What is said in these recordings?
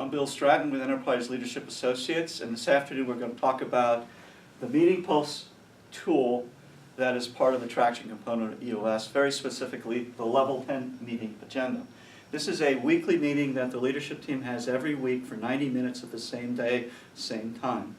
I'm Bill Stratton with Enterprise Leadership Associates, and this afternoon we're going to talk about the Meeting Pulse tool that is part of the traction component of EOS, very specifically the Level 10 meeting agenda. This is a weekly meeting that the leadership team has every week for 90 minutes at the same day, same time.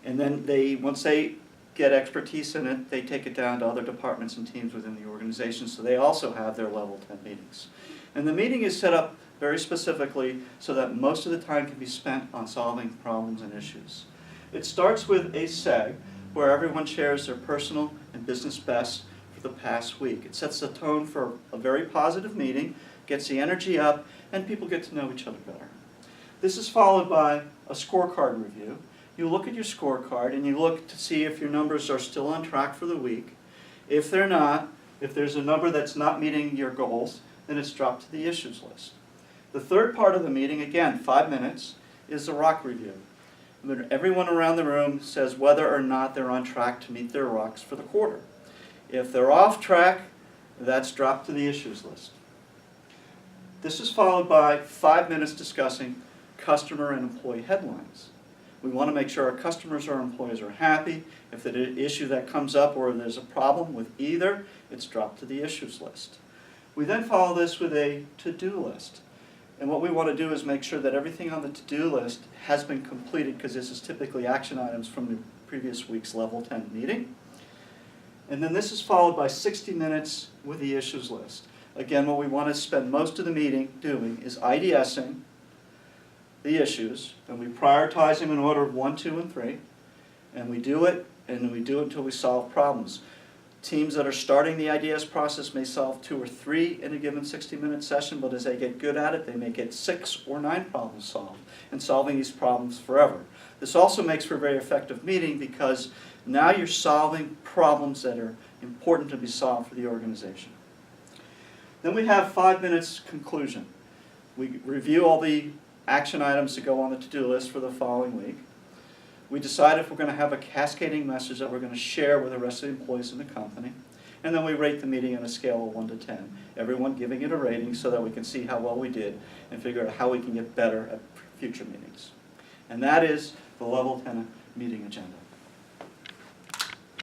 And then once they get expertise in it, they take it down to other departments and teams within the organization, so they also have their Level 10 meetings. And the meeting is set up very specifically so that most of the time can be spent on solving problems and issues. It starts with a SEG, where everyone shares their personal and business best for the past week. It sets the tone for a very positive meeting, gets the energy up, and people get to know each other better. This is followed by a scorecard review. You look at your scorecard and you look to see if your numbers are still on track for the week. If they're not, if there's a number that's not meeting your goals, then it's dropped to the issues list. The third part of the meeting, again, 5 minutes, is the rock review. Everyone around the room says whether or not they're on track to meet their rocks for the quarter. If they're off track, that's dropped to the issues list. This is followed by 5 minutes discussing customer and employee headlines. We want to make sure our customers or employees are happy. If there's an issue that comes up or there's a problem with either, it's dropped to the issues list. We then follow this with a to-do list. And what we want to do is make sure that everything on the to-do list has been completed, because this is typically action items from the previous week's Level 10 meeting. And then this is followed by 60 minutes with the issues list. Again, what we want to spend most of the meeting doing is IDSing the issues, and we prioritize them in order of 1, 2, and 3. And we do it until we solve problems. Teams that are starting the IDS process may solve 2 or 3 in a given 60-minute session, but as they get good at it, they may get 6 or 9 problems solved, and solving these problems forever. This also makes for a very effective meeting, because now you're solving problems that are important to be solved for the organization. Then we have 5 minutes conclusion. We review all the action items that go on the to-do list for the following week. We decide if we're going to have a cascading message that we're going to share with the rest of the employees in the company. And then we rate the meeting on a scale of 1 to 10. Everyone giving it a rating so that we can see how well we did and figure out how we can get better at future meetings. And that is the Level 10 meeting agenda.